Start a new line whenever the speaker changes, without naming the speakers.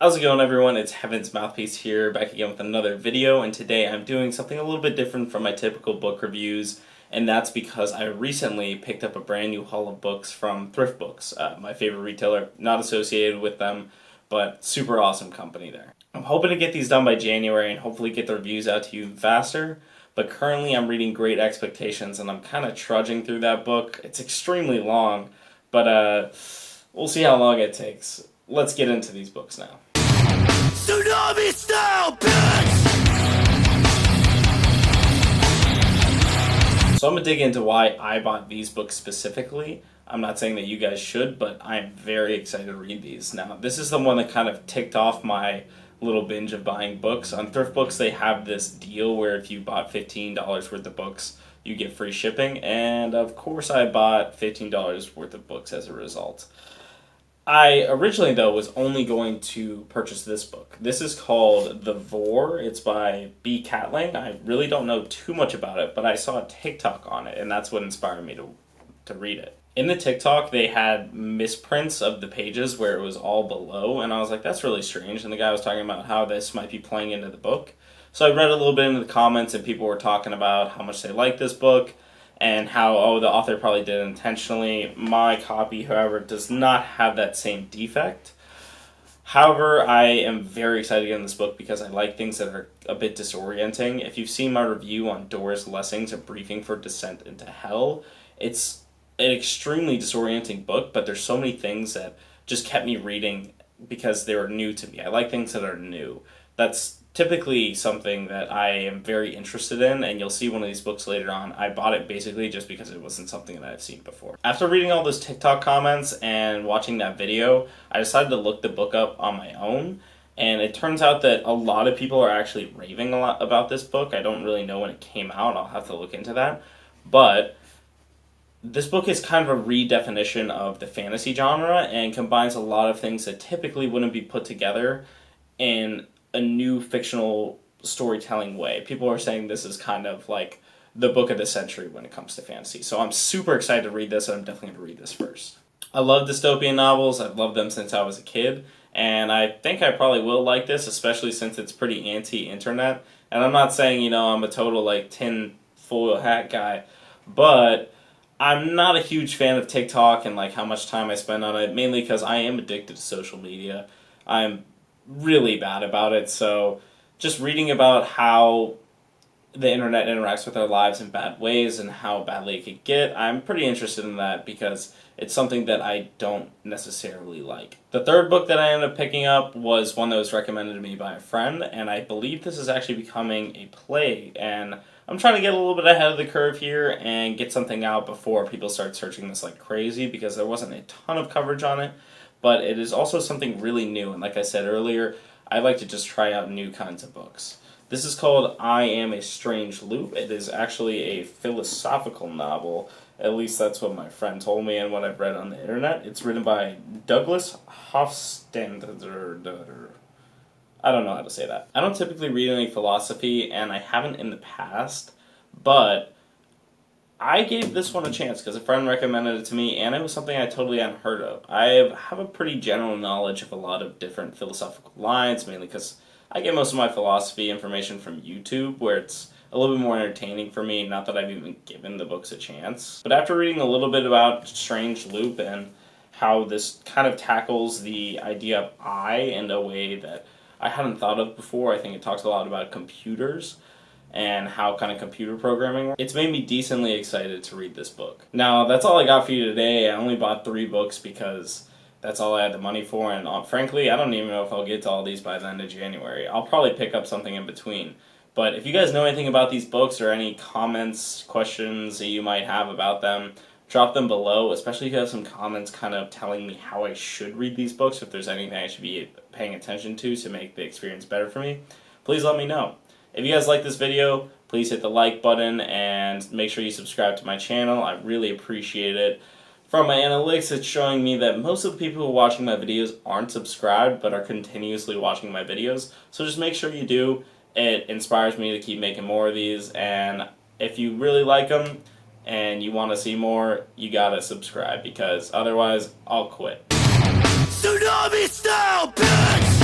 How's it going, everyone? It's Heaven's Mouthpiece here, back again with another video, and today I'm doing something a little bit different from my typical book reviews, and that's because I recently picked up a brand new haul of books from thriftbooks, my favorite retailer, not associated with them, but super awesome company there. I'm hoping to get these done by January and hopefully get the reviews out to you faster, but currently I'm reading Great Expectations and I'm kind of trudging through that book. It's extremely long, but we'll see how long it takes. Let's get into these books now. Tsunami style, bitch! So I'm going to dig into why I bought these books specifically. I'm not saying that you guys should, but I'm very excited to read these. Now, this is the one that kind of ticked off my little binge of buying books. On thriftbooks, they have this deal where if you bought $15 worth of books, you get free shipping. And of course, I bought $15 worth of books as a result. I originally, though, was only going to purchase this book. This is called The Vor. It's by B. Catling. I really don't know too much about it, but I saw a TikTok on it, and that's what inspired me to read it. In the TikTok, they had misprints of the pages where it was all below, and I was like, that's really strange. And the guy was talking about how this might be playing into the book. So I read a little bit into the comments, and people were talking about how much they liked this book, and how, the author probably did it intentionally. My copy, however, does not have that same defect. However, I am very excited to get in this book because I like things that are a bit disorienting. If you've seen my review on Doris Lessing's A Briefing for Descent into Hell, it's an extremely disorienting book, but there's so many things that just kept me reading because they were new to me. I like things that are new. That's typically something that I am very interested in, and you'll see one of these books later on. I bought it basically just because it wasn't something that I've seen before. After reading all those TikTok comments and watching that video, I decided to look the book up on my own, and it turns out that a lot of people are actually raving a lot about this book. I don't really know when it came out. I'll have to look into that. But this book is kind of a redefinition of the fantasy genre and combines a lot of things that typically wouldn't be put together in a new fictional storytelling way. People are saying this is kind of like the book of the century when it comes to fantasy. So I'm super excited to read this, and I'm definitely going to read this first. I love dystopian novels. I've loved them since I was a kid, and I think I probably will like this, especially since it's pretty anti-internet. And I'm not saying, I'm a total tin-foil hat guy, but I'm not a huge fan of TikTok and how much time I spend on it, mainly because I am addicted to social media. I'm really bad about it, so just reading about how the internet interacts with our lives in bad ways and how badly it could get, I'm pretty interested in that because it's something that I don't necessarily like. The third book that I ended up picking up was one that was recommended to me by a friend, and I believe this is actually becoming a play, and I'm trying to get a little bit ahead of the curve here and get something out before people start searching this like crazy, because there wasn't a ton of coverage on it. But it is also something really new, and like I said earlier, I like to just try out new kinds of books. This is called I Am a Strange Loop. It is actually a philosophical novel, at least that's what my friend told me and what I've read on the internet. It's written by Douglas Hofstadter. I don't know how to say that. I don't typically read any philosophy, and I haven't in the past, but I gave this one a chance because a friend recommended it to me, and it was something I totally hadn't heard of. I have a pretty general knowledge of a lot of different philosophical lines, mainly because I get most of my philosophy information from YouTube, where it's a little bit more entertaining for me, not that I've even given the books a chance. But after reading a little bit about Strange Loop and how this kind of tackles the idea of I in a way that I hadn't thought of before, I think it talks a lot about computers and how kind of computer programming works. It's made me decently excited to read this book. Now, that's all I got for you today. I only bought 3 books because that's all I had the money for, and frankly, I don't even know if I'll get to all these by the end of January. I'll probably pick up something in between. But if you guys know anything about these books or any comments, questions that you might have about them, drop them below, especially if you have some comments kind of telling me how I should read these books, if there's anything I should be paying attention to make the experience better for me. Please let me know. If you guys like this video, please hit the like button and make sure you subscribe to my channel. I really appreciate it. From my analytics, it's showing me that most of the people who are watching my videos aren't subscribed but are continuously watching my videos. So just make sure you do. It inspires me to keep making more of these, and if you really like them and you want to see more, you gotta subscribe, because otherwise I'll quit. Tsunami style, bitch!